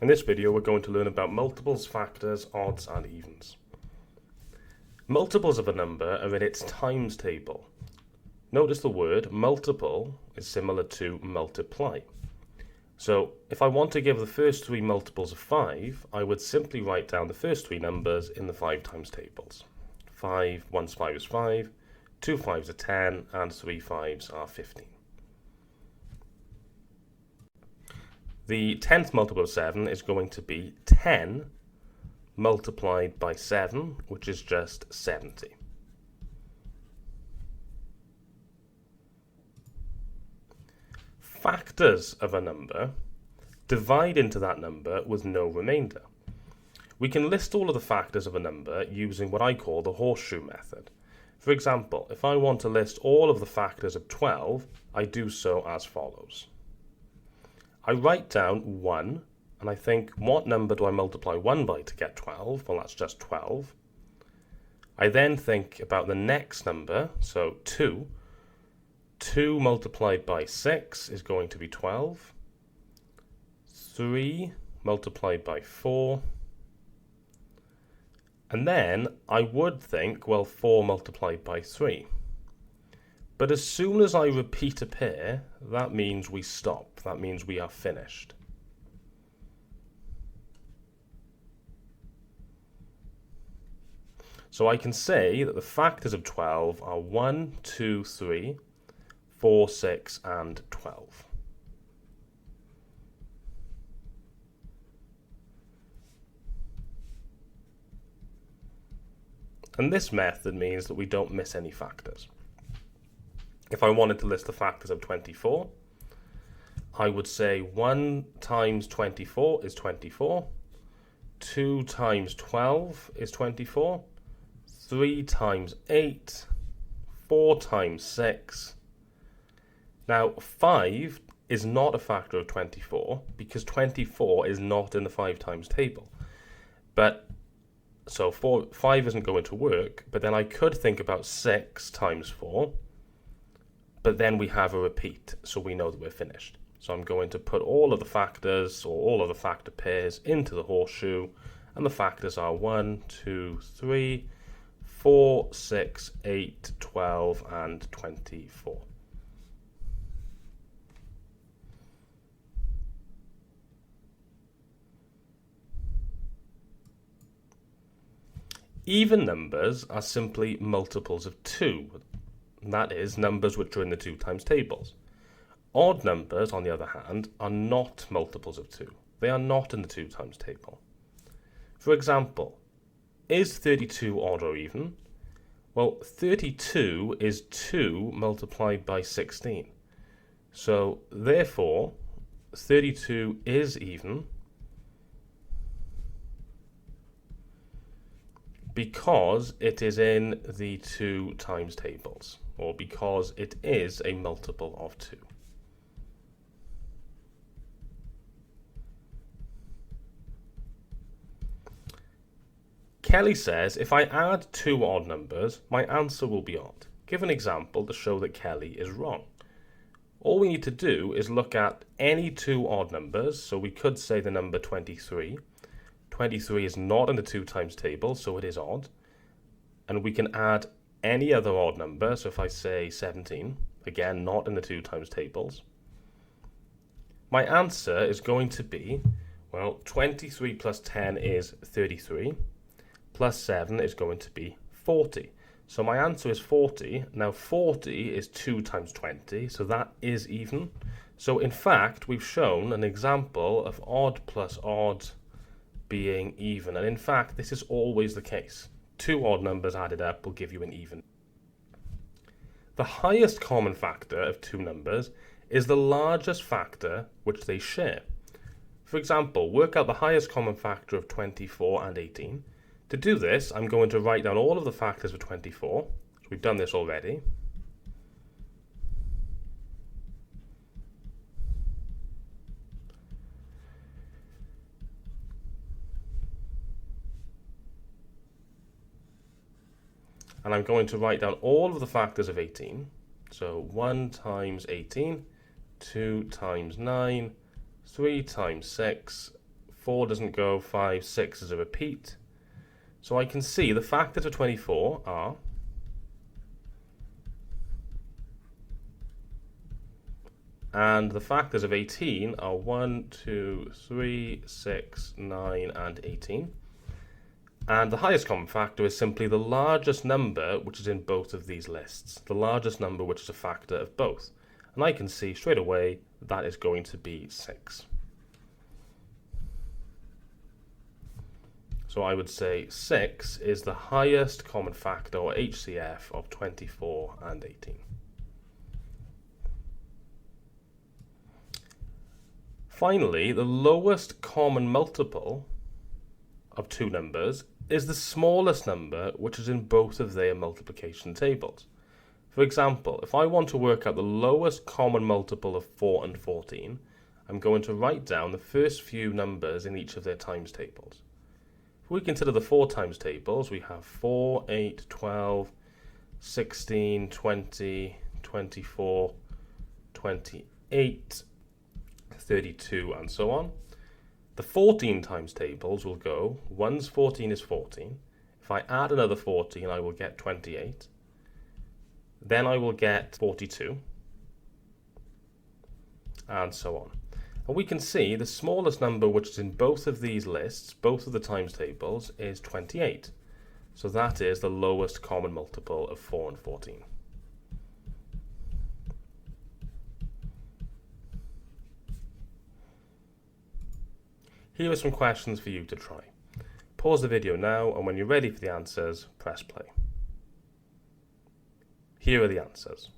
In this video, we're going to learn about multiples, factors, odds, and evens. Multiples of a number are in its times table. Notice the word multiple is similar to multiply. So if I want to give the first three multiples of 5, I would simply write down the first three numbers in the 5 times tables. 5 once 5 is 5, 2 5s are 10, and 3 5s are 15. The 10th multiple of 7 is going to be 10 multiplied by 7, which is just 70. Factors of a number divide into that number with no remainder. We can list all of the factors of a number using what I call the horseshoe method. For example, if I want to list all of the factors of 12, I do so as follows. I write down 1, and I think, what number do I multiply 1 by to get 12? Well, that's just 12. I then think about the next number, so 2. 2 multiplied by 6 is going to be 12. 3 multiplied by 4. And then I would think, well, 4 multiplied by 3. But as soon as I repeat a pair, that means we stop. That means we are finished. So I can say that the factors of 12 are 1, 2, 3, 4, 6, and 12. And this method means that we don't miss any factors. If I wanted to list the factors of 24, I would say 1 times 24 is 24, 2 times 12 is 24, 3 times 8, 4 times 6. Now, 5 is not a factor of 24 because 24 is not in the 5 times table. So 5 isn't going to work, but then I could think about 6 times 4, but then we have a repeat, so we know that we're finished. So I'm going to put all of the factors, or all of the factor pairs, into the horseshoe, and the factors are 1, 2, 3, 4, 6, 8, 12, and 24. Even numbers are simply multiples of 2. That is, numbers which are in the 2 times tables. Odd numbers, on the other hand, are not multiples of 2. They are not in the 2 times table. For example, is 32 odd or even? Well, 32 is 2 multiplied by 16. So, therefore, 32 is even because it is in the 2 times tables, or because it is a multiple of 2. Kelly says, if I add 2 odd numbers, my answer will be odd. Give an example to show that Kelly is wrong. All we need to do is look at any 2 odd numbers, so we could say the number 23. 23 is not in the 2 times table, so it is odd. And we can add any other odd number, so if I say 17, again, not in the 2 times tables. My answer is going to be, well, 23 plus 10 is 33, plus 7 is going to be 40. So my answer is 40. Now 40 is 2 times 20, so that is even. So in fact, we've shown an example of odd plus odd being even, and in fact this is always the case. 2 odd numbers added up will give you an even. The highest common factor of 2 numbers is the largest factor which they share. For example, work out the highest common factor of 24 and 18. To do this, I'm going to write down all of the factors of 24. So we've done this already. And I'm going to write down all of the factors of 18. So 1 times 18, 2 times 9, 3 times 6, 4 doesn't go, 5, 6 is a repeat. So I can see the factors of 24 are and the factors of 18 are 1, 2, 3, 6, 9, and 18. And the highest common factor is simply the largest number which is in both of these lists, the largest number which is a factor of both. And I can see straight away that is going to be 6. So I would say 6 is the highest common factor, or HCF, of 24 and 18. Finally, the lowest common multiple of two numbers is the smallest number which is in both of their multiplication tables. For example, if I want to work out the lowest common multiple of 4 and 14, I'm going to write down the first few numbers in each of their times tables. If we consider the 4 times tables, we have 4, 8, 12, 16, 20, 24, 28, 32, and so on. The 14 times tables will go, 1's 14 is 14. If I add another 14, I will get 28. Then I will get 42, and so on. And we can see the smallest number which is in both of these lists, both of the times tables, is 28. So that is the lowest common multiple of 4 and 14. Here are some questions for you to try. Pause the video now, and when you're ready for the answers, press play. Here are the answers.